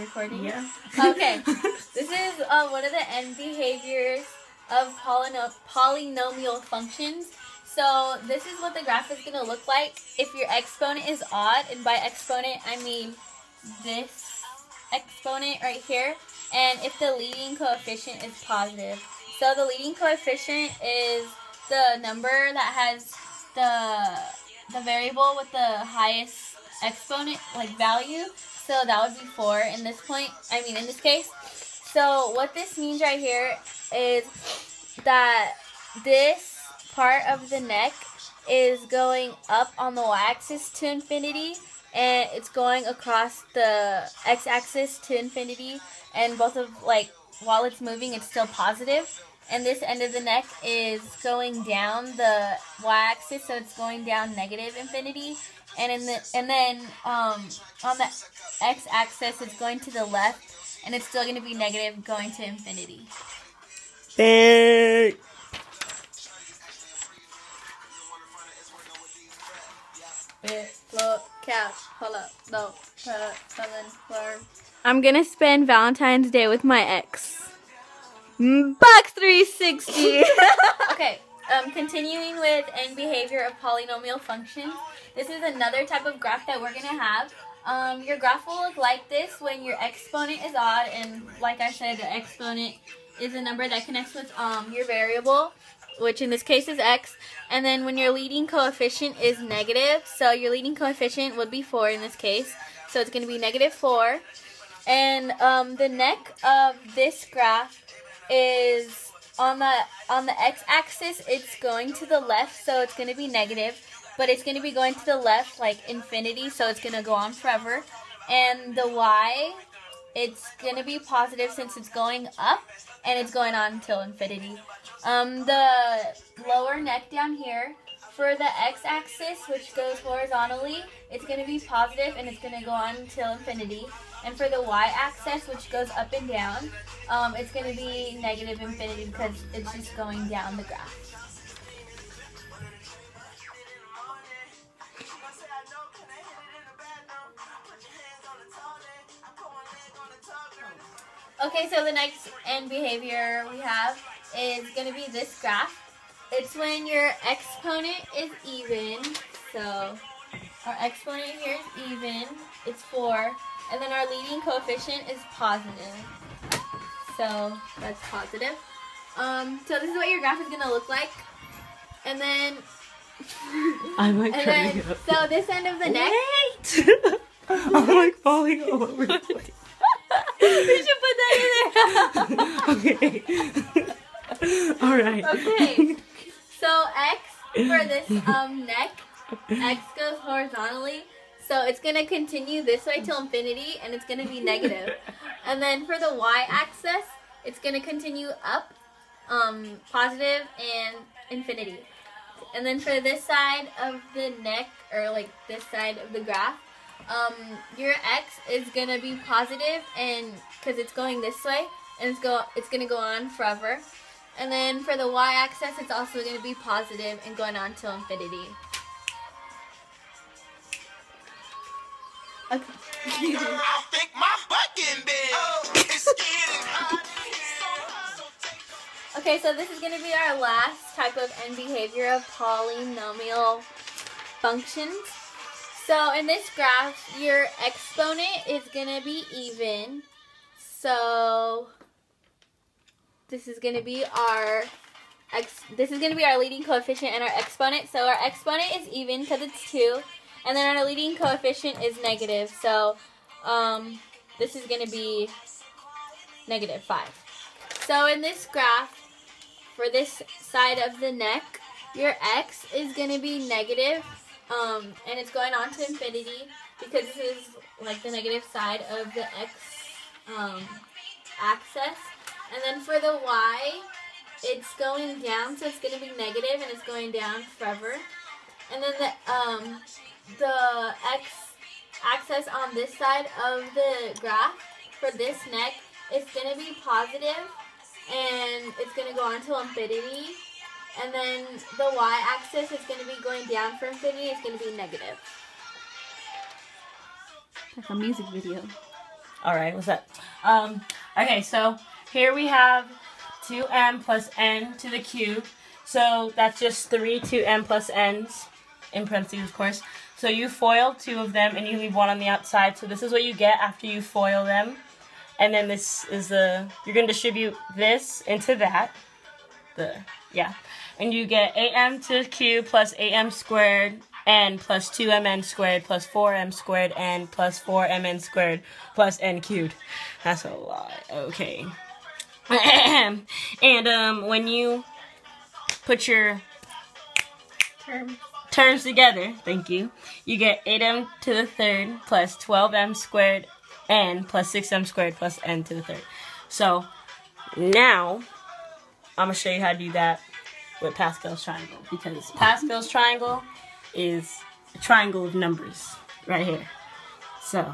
recording? Yeah. Okay. This is one of the end behaviors of polynomial functions. So this is what the graph is going to look like if your exponent is odd, and by exponent I mean this exponent right here, and if the leading coefficient is positive. So the leading coefficient is the number that has the variable with the highest exponent, like value. So that would be 4 in this case. So what this means right here is that this part of the neck is going up on the y-axis to infinity, and it's going across the x-axis to infinity, and both of, like, while it's moving, it's still positive. And this end of the neck is going down the y-axis, so it's going down negative infinity. And then on the x-axis, it's going to the left, and it's still going to be negative, going to infinity. Hey. I'm gonna spend Valentine's Day with my ex. Buck 360. Okay, continuing with end behavior of polynomial functions. This is another type of graph that we're gonna have. Your graph will look like this when your exponent is odd, and like I said, the exponent is a number that connects with your variable, which in this case is x. And then when your leading coefficient is negative, so your leading coefficient would be 4 in this case, so it's going to be negative 4. And the neck of this graph is on the x-axis, it's going to the left, so it's going to be negative, but it's going to be going to the left like infinity, so it's going to go on forever. And the y, it's going to be positive since it's going up, and it's going on until infinity. The lower neck down here, for the x-axis, which goes horizontally, it's going to be positive, and it's going to go on until infinity. And for the y-axis, which goes up and down, it's going to be negative infinity because it's just going down the graph. Okay, so the next end behavior we have is going to be this graph. It's when your exponent is even. So our exponent here is even. It's 4. And then our leading coefficient is positive. So that's positive. So this is what your graph is going to look like. And then... I'm like trying to get up. So this end of the neck... Wait! I'm like falling all over the place. You should put that in there. Okay. Alright. Okay. So x for this neck, x goes horizontally. So it's going to continue this way till infinity, and it's going to be negative. And then for the y-axis, it's going to continue up, positive, and infinity. And then for this side of the neck, or like this side of the graph, your x is going to be positive, and because it's going this way, and it's going to go on forever. And then for the y-axis, it's also going to be positive and going on till infinity. Okay. I think my butt getting big. It's getting hot. Okay, so this is going to be our last type of end behavior of polynomial functions. So in this graph, your exponent is going to be even. So this is going to be our leading coefficient and our exponent. So our exponent is even because it's 2. And then our leading coefficient is negative, so this is going to be negative 5. So in this graph, for this side of the neck, your x is going to be negative, and it's going on to infinity because this is like the negative side of the x axis. And then for the y, it's going down, so it's going to be negative, and it's going down forever. And then the x-axis on this side of the graph for this neck is going to be positive, and it's going to go on to infinity. And then the y-axis is going to be going down for infinity. It's going to be negative. Like a music video. Alright, what's up? Okay, so here we have 2m plus n to the cube. So that's just 3 2m plus n's, in parentheses, of course. So you FOIL 2 of them and you leave 1 on the outside. So this is what you get after you FOIL them. And then this is you're going to distribute this into that. And you get 8m to the cube plus 8m squared n plus 2mn squared plus 4m squared n plus 4mn squared plus n cubed. That's a lot. Okay. And when you put your terms together, thank you, you get 8m to the third plus 12m squared n plus 6m squared plus n to the third. So now I'm going to show you how to do that with Pascal's triangle, because Pascal's triangle is a triangle of numbers right here. So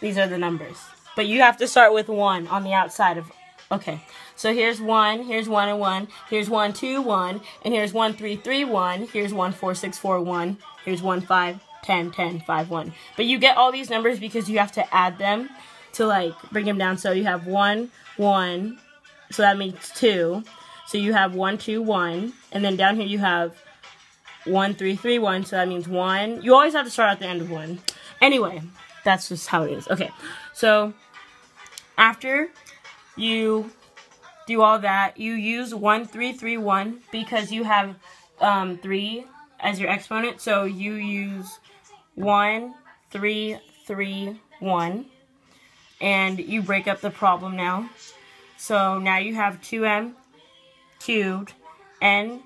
these are the numbers, but you have to start with 1 on the outside of. Okay, so here's 1, here's 1 and 1, here's 1 2 1, and here's 1 3 3 1, here's 1 4 6 4 1, here's 1 5 10 10 5 1. But you get all these numbers because you have to add them to like bring them down. So you have 1 1, so that means 2. So you have 1 2 1, and then down here you have 1 3 3 1, so that means 1. You always have to start at the end of 1. Anyway, that's just how it is. Okay, so after you do all that, you use 1 3 3 1 because you have 3 as your exponent. So you use 1 3 3 1, and you break up the problem now. So now you have 2m cubed n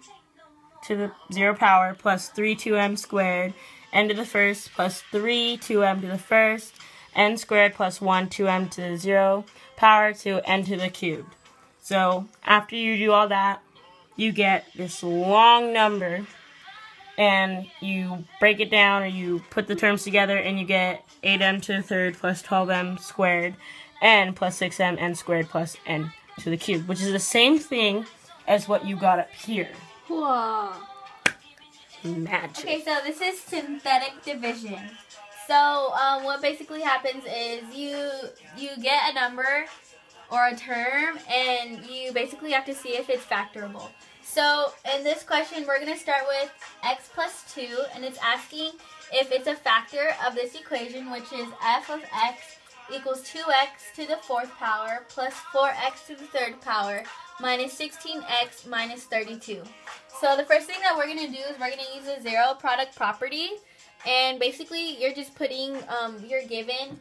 to the 0 power plus 3 2m squared n to the first plus 3 2m to the first n squared plus 1 2m to the 0 power to n to the cubed. So after you do all that, you get this long number, and you break it down, or you put the terms together, and you get 8m to the third plus 12m squared n plus 6m n squared plus n to the cube, which is the same thing as what you got up here. Whoa. Magic. Okay, so this is synthetic division. So what basically happens is you get a number or a term, and you basically have to see if it's factorable. So in this question, we're going to start with x plus 2, and it's asking if it's a factor of this equation, which is f of x equals 2x to the 4th power plus 4x to the 3rd power minus 16x minus 32. So the first thing that we're going to do is we're going to use a zero product property, and basically you're just putting your given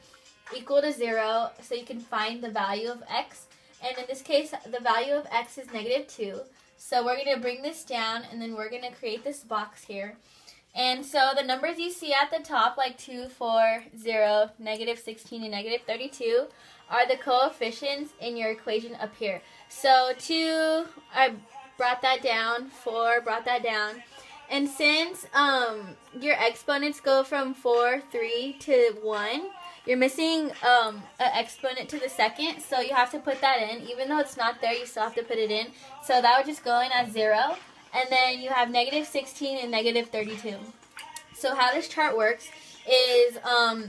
equal to 0 so you can find the value of x, and in this case the value of x is -2. So we're going to bring this down, and then we're going to create this box here. And so the numbers you see at the top, like 2, 4, 0, -16, and -32, are the coefficients in your equation up here. So 2, I brought that down, 4, brought that down. And since your exponents go from 4, 3 to 1, you're missing an exponent to the second, so you have to put that in. Even though it's not there, you still have to put it in. So that would just go in as 0. And then you have -16 and -32. So how this chart works is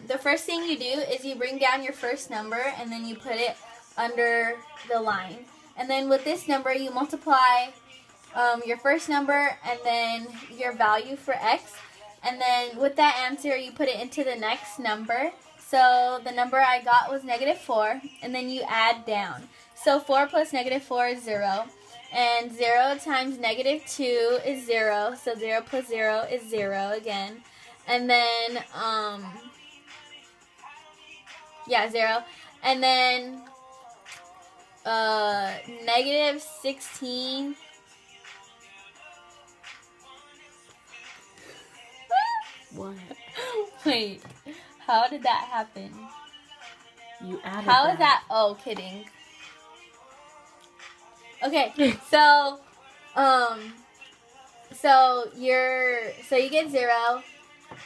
the first thing you do is you bring down your first number, and then you put it under the line. And then with this number, you multiply your first number and then your value for x. And then with that answer, you put it into the next number. So the number I got was -4, and then you add down. So 4 plus -4 is 0. And 0 times -2 is 0. So 0 plus 0 is 0 again. And then, 0. And then, -16. What? Wait, how did that happen? You added How is that? Oh, kidding. Okay, so you get 0,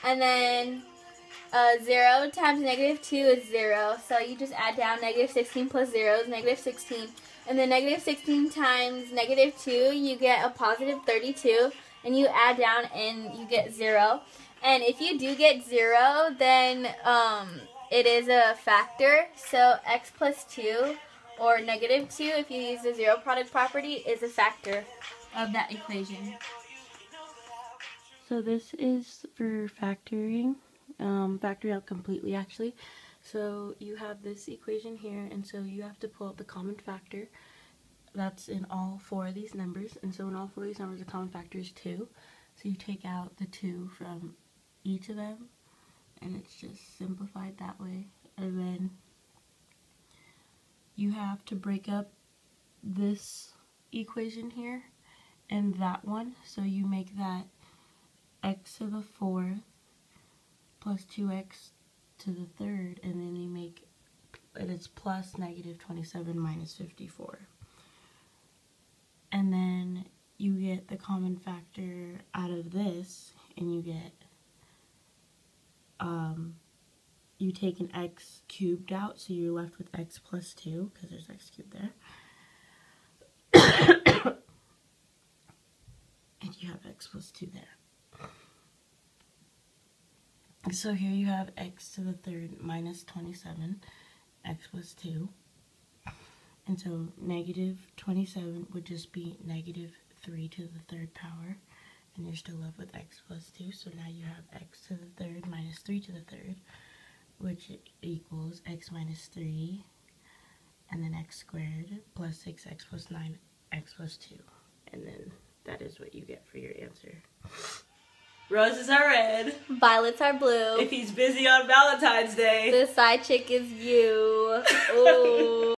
and then 0 times -2 is 0, so you just add down -16 plus 0 is -16, and then -16 times -2, you get a positive 32, and you add down and you get 0. And if you do get 0, then it is a factor. So x plus 2 or negative 2, if you use the zero product property, is a factor of that equation. So this is for factoring, factoring out completely actually. So you have this equation here, and so you have to pull out the common factor that's in all 4 of these numbers. And so in all 4 of these numbers, the common factor is 2. So you take out the 2 from each of them, and it's just simplified that way. And then you have to break up this equation here and that one. So you make that x to the 4th plus 2x to the 3rd, and then you make it is plus negative 27 minus 54. And then you get the common factor out of this, and you get, you take an x cubed out, so you're left with x plus 2, because there's x cubed there. And you have x plus 2 there. So here you have x to the 3rd minus 27, x plus 2. And so negative 27 would just be negative 3 to the 3rd power. And you're still left with x plus 2. So now you have x to the 3rd minus 3 to the 3rd, which equals x minus 3, and then x squared plus 6x plus 9x plus 2. And then that is what you get for your answer. Roses are red. Violets are blue. If he's busy on Valentine's Day. The side chick is you. Ooh.